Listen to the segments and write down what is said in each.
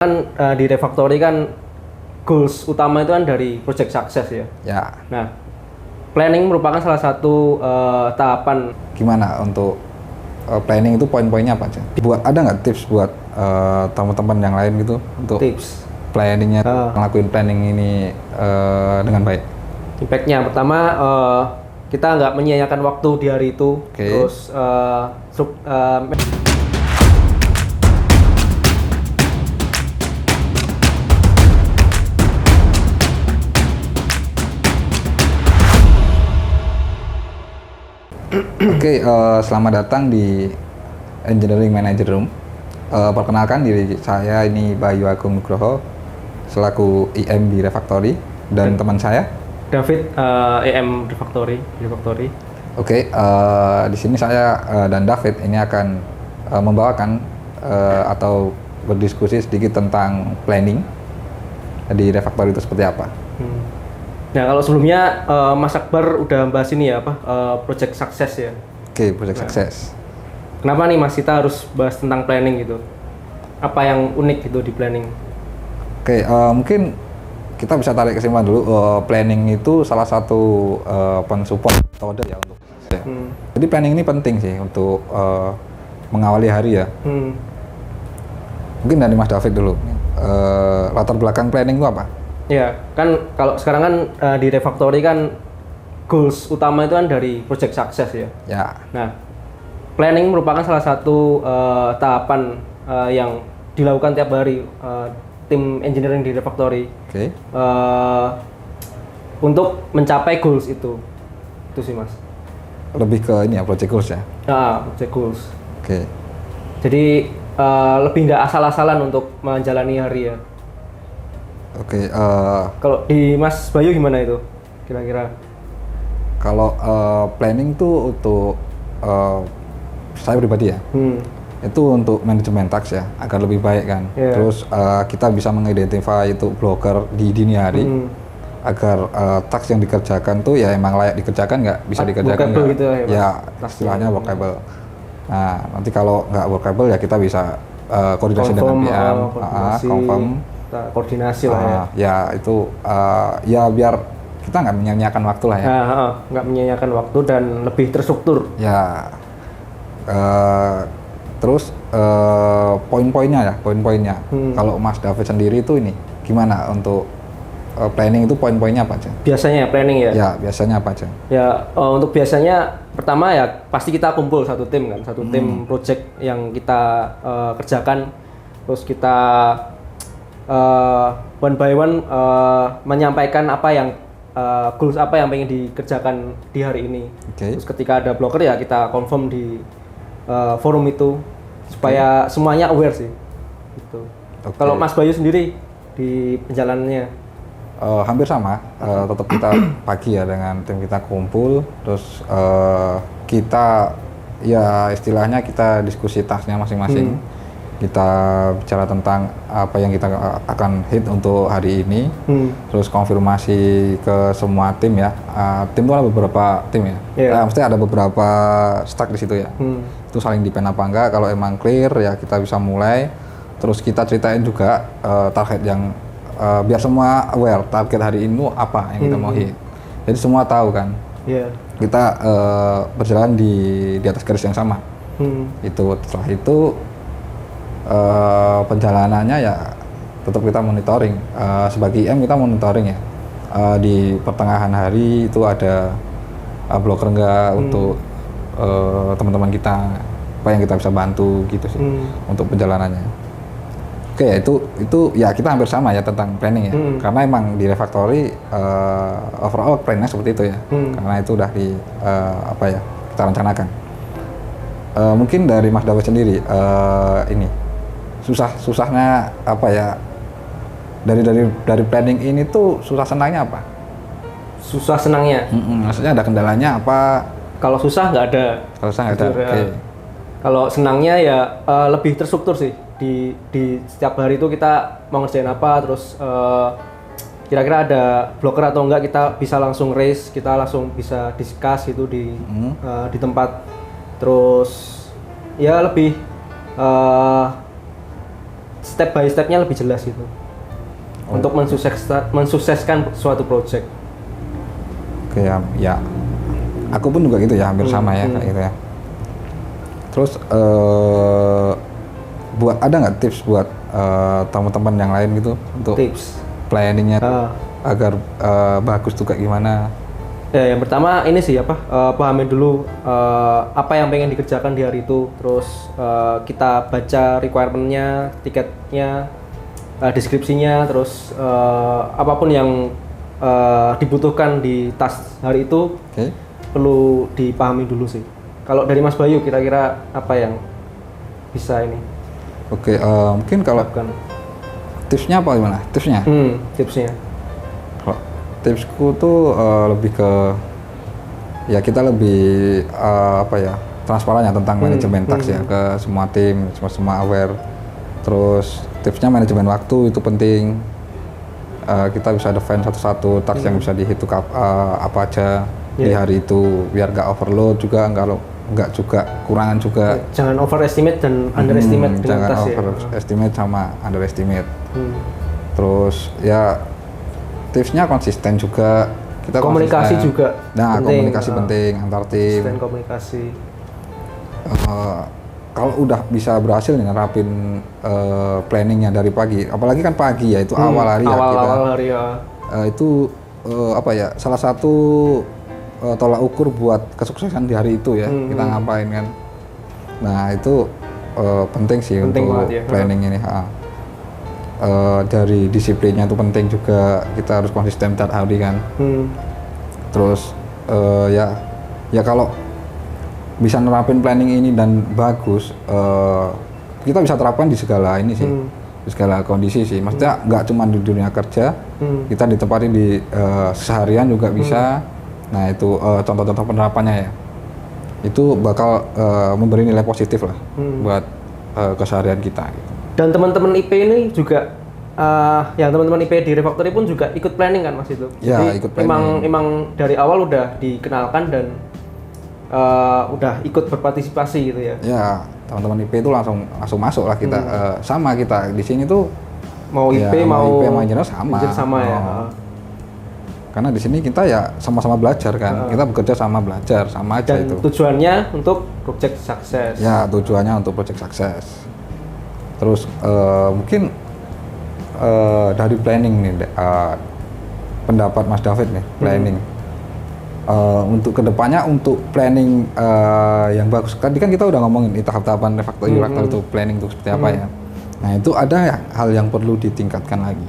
Kan di Refactory kan goals utama itu kan dari project success ya. Ya, Nah, planning merupakan salah satu tahapan. gimana untuk planning itu poin-poinnya apa aja? Ada nggak tips buat teman-teman yang lain gitu untuk Tips planningnya, ngelakuin planning ini dengan baik? impactnya pertama kita nggak menyia-nyiakan waktu di hari itu. Oke. Terus Oke, selamat datang di Engineering Manager Room. Perkenalkan diri saya, ini Bayu Agung Nugroho selaku IM di Refactory dan teman saya. David EM Refactory. Oke, di sini saya dan David ini akan membawakan atau berdiskusi sedikit tentang planning di Refactory itu seperti apa. Nah, kalau sebelumnya Mas Akbar udah bahas ini ya project success ya. Oke, project success. Kenapa nih Mas kita harus bahas tentang planning gitu? Apa yang unik gitu di planning? Oke, mungkin kita bisa tarik kesimpulan dulu. Planning itu salah satu pensupport metode ya untuk ya. Jadi planning ini penting sih untuk mengawali hari ya. Mungkin dari Mas David dulu. Latar belakang planning itu apa? Ya, kan kalau sekarang kan di Refactory kan goals utama itu kan dari project success ya. Ya. Nah, planning merupakan salah satu tahapan yang dilakukan tiap hari tim engineering di Refactory Oke. untuk mencapai goals itu. Itu sih Mas. Lebih ke ini ya, project goals ya. Project goals. Oke. Jadi lebih nggak asal-asalan untuk menjalani hari ya. Oke. Kalau di Mas Bayu gimana itu? Kira-kira? Kalau planning tuh untuk saya pribadi ya. Itu untuk manajemen task ya, agar lebih baik kan. Yeah. Terus kita bisa mengidentify itu blocker di dini hari, agar task yang dikerjakan tuh ya emang layak dikerjakan, nggak bisa dikerjakan nggak, gitu ya istilahnya workable. Nah, nanti kalau nggak workable ya kita bisa koordinasi dengan PM, confirm, koordinasi lah ya. Ya itu ya biar kita nggak menyia-nyiakan waktu lah ya. Nggak menyia-nyiakan waktu dan lebih terstruktur. Ya. Terus poin-poinnya ya, poin-poinnya. Kalau Mas David sendiri itu ini gimana untuk planning itu poin-poinnya apa aja? Biasanya planning ya? Ya, biasanya apa aja? Ya, untuk biasanya pertama ya pasti kita kumpul satu tim kan, satu tim project yang kita kerjakan. Terus kita one by one menyampaikan apa yang goals apa yang pengen dikerjakan di hari ini. Okay. Terus ketika ada blocker ya kita confirm di forum itu supaya semuanya aware sih. Gitu. Okay. Kalau Mas Bayu sendiri di penjalanannya? Hampir sama. Tetap kita pagi ya dengan tim kita kumpul, terus kita ya istilahnya kita diskusi tasknya masing-masing. Kita bicara tentang apa yang kita akan hit untuk hari ini, terus konfirmasi ke semua tim ya. Tim itu ada beberapa tim ya. Yeah. Mesti ada beberapa stuck di situ ya. Itu saling depend apa enggak. Kalau emang clear ya kita bisa mulai. Terus kita ceritain juga target yang biar semua aware target hari ini apa yang kita mau hit. Jadi semua tahu kan. Yeah. Kita berjalan di atas garis yang sama. Itu setelah itu penjalanannya ya tetap kita monitoring. Sebagai IM kita monitoring ya. Di pertengahan hari itu ada blocker enggak untuk teman-teman kita, apa yang kita bisa bantu gitu sih untuk perjalanannya. Oke ya itu ya kita hampir sama ya tentang planning ya. Karena emang di Refactory overall plannya seperti itu ya. Karena itu udah di apa ya kita rencanakan. Mungkin dari Mas David sendiri ini susahnya apa ya dari planning ini tuh susah senangnya apa? Susah senangnya? Maksudnya ada kendalanya apa? Kalau susah nggak ada. Kalau susah nggak ada. Okay. Kalau senangnya ya lebih terstruktur sih. Di setiap hari itu kita mau ngerjain apa, terus kira-kira ada blocker atau enggak, kita bisa langsung raise, kita langsung bisa discuss itu di tempat. Terus ya lebih step by stepnya lebih jelas gitu. Untuk mensukseskan suatu project. Oke ya, aku pun juga gitu ya, hampir sama ya kayak gitu ya. Terus ada nggak tips buat teman-teman yang lain gitu untuk Tips planningnya agar bagus tuh kayak gimana? Ya, yang pertama ini sih pahamin dulu apa yang pengen dikerjakan di hari itu. Terus kita baca requirement-nya, tiketnya, deskripsinya, terus apapun yang dibutuhkan di task hari itu perlu dipahami dulu sih. Kalau dari Mas Bayu kira-kira apa yang bisa ini? Oke, mungkin kalau tipsnya apa gimana? Tipsnya? Tipsnya. Kalau tipsku tuh lebih ke ya kita lebih transparan ya tentang manajemen task ya ke semua tim, semua aware. Terus tipsnya manajemen waktu itu penting. Kita bisa define satu-satu task yang bisa dihitung apa aja di hari itu biar nggak overload juga, nggak juga kurangan juga. Jangan overestimate dan underestimate dengan jangan task ya. Overestimate sama underestimate. Terus ya tipsnya konsisten juga. Kita komunikasi konsisten. juga. Nah, penting. komunikasi penting antar tim. Konsisten komunikasi. Kalau udah bisa berhasil nih nerapin planningnya dari pagi, apalagi kan pagi ya itu awal hari ya kita. Awal hari ya. Itu salah satu tolak ukur buat kesuksesan di hari itu ya, kita ngapain kan. Nah itu penting sih penting untuk planning ini. Dari disiplinnya itu penting juga, kita harus konsisten tiap hari kan. Terus ya kalau bisa nerapin planning ini dan bagus, kita bisa terapkan di segala ini sih, di segala kondisi sih. Maksudnya nggak cuma di dunia kerja, kita ditempatin di seharian juga bisa. Nah itu contoh-contoh penerapannya ya, itu bakal memberi nilai positif lah buat keseharian kita. Gitu. Dan teman-teman IP ini juga, yang teman-teman IP di Refactory pun juga ikut planning kan Mas itu? Ya, jadi ikut planning. Emang dari awal udah dikenalkan dan udah ikut berpartisipasi gitu ya? Ya, teman-teman IP itu langsung masuk lah kita. Sama kita di sini tuh mau IP mau engineer sama ya. Karena di sini kita ya sama-sama belajar kan, kita bekerja sama belajar, sama aja dan itu. Tujuannya untuk project sukses. Ya, tujuannya untuk project sukses. Terus mungkin dari planning nih, pendapat Mas David nih, planning. Untuk kedepannya, untuk planning yang bagus. Tadi kan kita udah ngomongin tahap-tahapan refactory itu planning itu seperti apa ya. Nah itu ada hal yang perlu ditingkatkan lagi.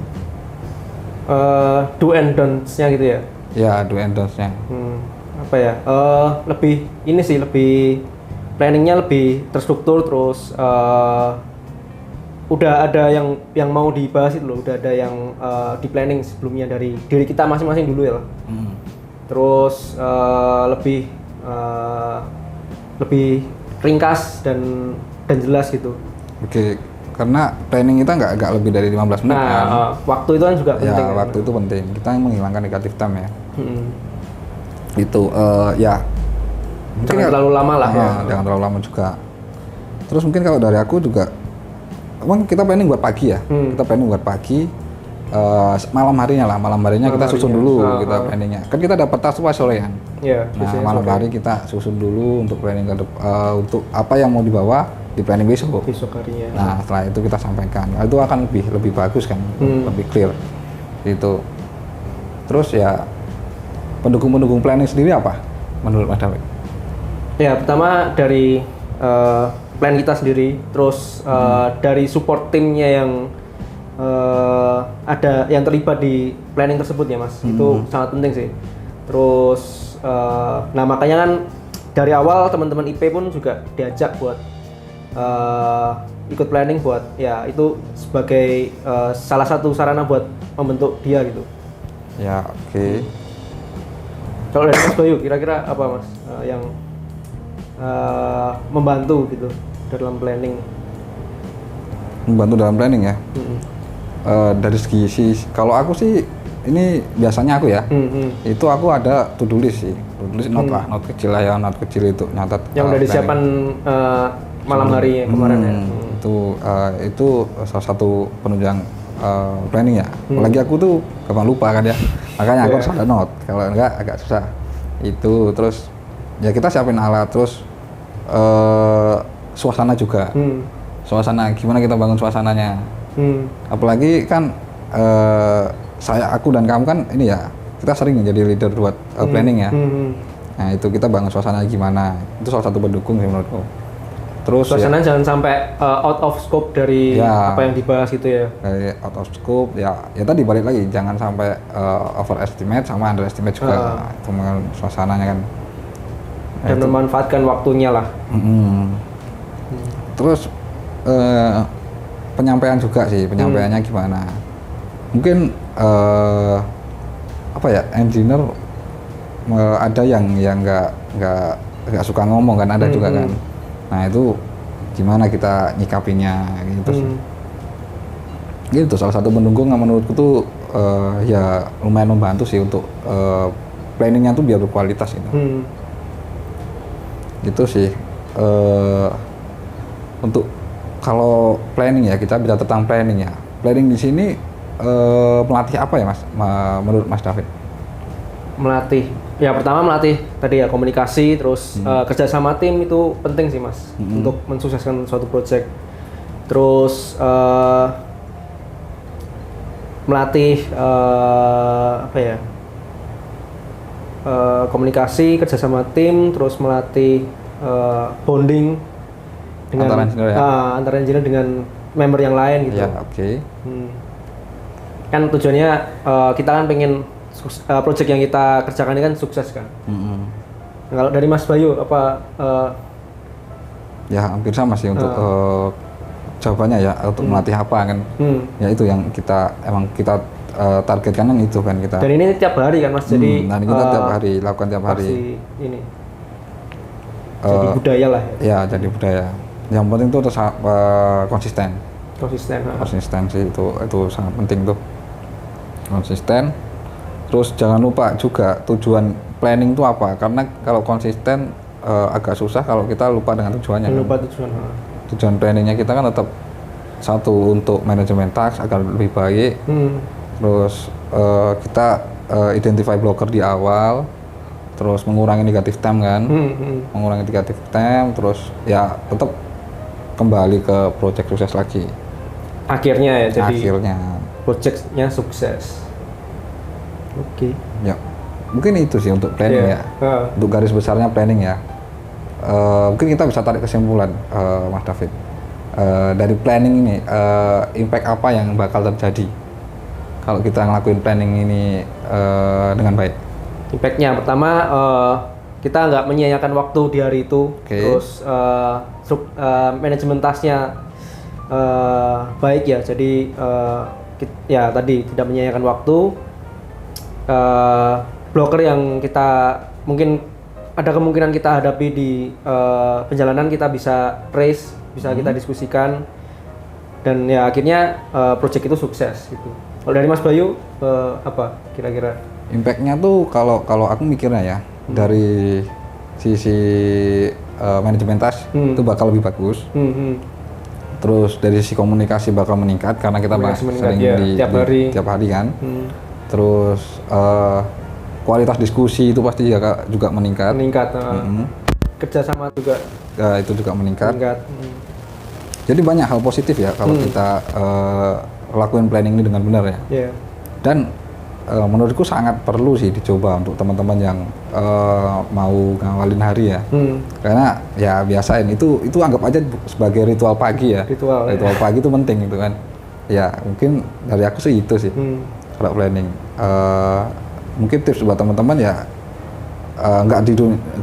Do and don'ts-nya gitu ya? Ya, do and don'ts-nya. Apa ya? Lebih ini sih, lebih planningnya lebih terstruktur, terus udah ada yang mau dibahas itu loh, udah ada yang di planning sebelumnya dari diri kita masing-masing dulu ya. Terus lebih ringkas dan jelas gitu. Oke, karena planning kita nggak lebih dari 15 menit kan. Waktu itu kan juga penting. Ya, waktu itu penting. Kita menghilangkan negatif time ya. Itu ya. Jangan terlalu lama lah ya. Jangan terlalu lama juga. Terus mungkin kalau dari aku juga, emang kita planning buat pagi ya. Kita planning buat pagi. Malam harinya kita susun dulu kita planningnya. Kan kita dapat task pas sorean. Ya, nah malam hari kita susun dulu untuk planning untuk apa yang mau dibawa di planning besok harinya. Nah setelah itu kita sampaikan. Nah, itu akan lebih bagus kan, lebih clear. Gitu. Terus ya pendukung planning sendiri apa menurut Mas David? Ya pertama dari plan kita sendiri, terus dari support timnya yang ada yang terlibat di planning tersebut ya Mas, itu sangat penting sih. Terus nah makanya kan dari awal teman-teman IP pun juga diajak buat ikut planning, buat ya itu sebagai salah satu sarana buat membentuk dia gitu. Ya oke. Kalau dari Mas Bayu kira-kira apa Mas yang membantu gitu dalam planning? Membantu dalam planning ya. Dari segi kalau aku sih ini biasanya aku ya, itu aku ada to do list sih, to do list note lah, note kecil lah ya, note kecil itu nyatat. Yang udah disiapkan malam harinya kemarin ya. Itu salah satu penunjang planning ya. Apalagi aku tuh gampang lupa kan ya. Makanya aku harus ada note. Kalau enggak agak susah. Itu terus ya kita siapin alat, terus suasana juga. Suasana gimana kita bangun suasananya. Apalagi kan aku dan kamu kan ini ya, kita sering jadi leader buat planning ya. Nah itu kita bangun suasana gimana, itu salah satu pendukung sih menurutku. Terus suasana jangan sampai out of scope dari apa yang dibahas gitu ya. Dari out of scope ya tadi balik lagi, jangan sampai overestimate sama underestimate juga. Itu suasananya kan. Dan memanfaatkan waktunya lah. Terus penyampaian juga sih, penyampaiannya gimana. Mungkin engineer ada yang nggak suka ngomong kan, ada juga kan. Nah itu gimana kita nyikapinya gitu sih. Gitu salah satu pendukung yang menurutku tuh ya lumayan membantu sih untuk planningnya tuh biar berkualitas gitu. Gitu sih. Untuk kalau planning ya, kita bicara tentang planning ya. Planning di sini melatih apa ya Mas, menurut Mas David? Melatih, ya pertama melatih tadi ya komunikasi, terus kerja sama tim itu penting sih Mas untuk mensukseskan suatu project. Terus melatih komunikasi, kerja sama tim, terus melatih bonding dengan antara engineer dengan member yang lain gitu. Ya, oke. Kan tujuannya kita kan pengen project yang kita kerjakan ini kan sukses kan. Kalau dari Mas Bayu apa? Ya hampir sama sih untuk jawabannya ya, untuk melatih apa kan. Ya itu yang kita targetkan kan itu kan kita. Dan ini tiap hari kan Mas, jadi nah ini kita tiap hari lakukan tiap hari. Ini jadi budaya lah ya. Ya jadi budaya. Yang penting itu konsisten. Konsistensi itu sangat penting tuh. Konsisten. Terus jangan lupa juga tujuan planning itu apa, karena kalau konsisten agak susah kalau kita lupa dengan tujuannya. Tujuan planningnya kita kan tetap satu untuk manajemen task agar lebih baik. Terus kita identify blocker di awal, terus mengurangi negatif time kan, mengurangi negatif time, terus ya tetap kembali ke project sukses lagi. Akhirnya ya, jadi projectnya sukses. Oke. Ya, mungkin itu sih untuk planning ya. Untuk garis besarnya planning ya. Mungkin kita bisa tarik kesimpulan, Mas David. Dari planning ini, impact apa yang bakal terjadi kalau kita ngelakuin planning ini dengan baik? Impact-nya pertama, kita nggak menyia-nyiakan waktu di hari itu. Terus manajemen task-nya baik ya. Jadi ya tadi tidak menyia-nyiakan waktu. Blocker yang kita mungkin ada kemungkinan kita hadapi di perjalanan, kita bisa raise, bisa kita diskusikan, dan ya akhirnya project itu sukses gitu. Kalau dari Mas Bayu apa kira-kira? Impact-nya tuh kalau aku mikirnya ya dari sisi manajemen task itu bakal lebih bagus. Terus dari sisi komunikasi bakal meningkat karena kita sering tiap hari kan. Terus kualitas diskusi itu pasti juga meningkat. Kerjasama juga. Itu juga meningkat. Jadi banyak hal positif ya kalau kita lakuin planning ini dengan benar ya. Dan menurutku sangat perlu sih dicoba untuk teman-teman yang mau ngawalin hari ya. Karena ya biasain itu anggap aja sebagai ritual pagi ya. Ritual pagi itu penting gitu kan. Ya mungkin dari aku sih itu sih. Kalau planning, mungkin tips buat teman-teman ya, nggak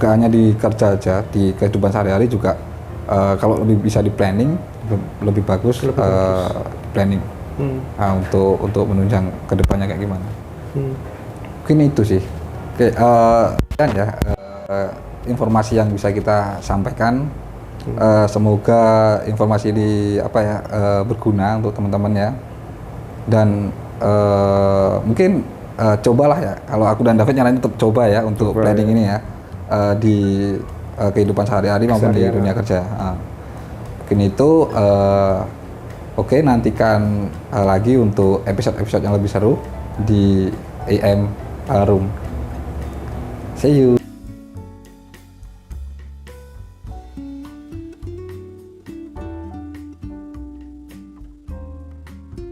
hanya di kerja aja, di kehidupan sehari-hari juga kalau lebih bisa di planning lebih bagus, planning untuk menunjang kedepannya kayak gimana. Mungkin itu sih. Oke, dan ya informasi yang bisa kita sampaikan. Semoga informasi ini berguna untuk teman-teman ya. Dan mungkin cobalah ya, kalau aku dan David nyaranin tetap coba ya untuk planning ini ya, di kehidupan sehari-hari maupun di dunia kerja. Mungkin itu oke, nantikan lagi untuk episode-episode yang lebih seru di AM Room. See you.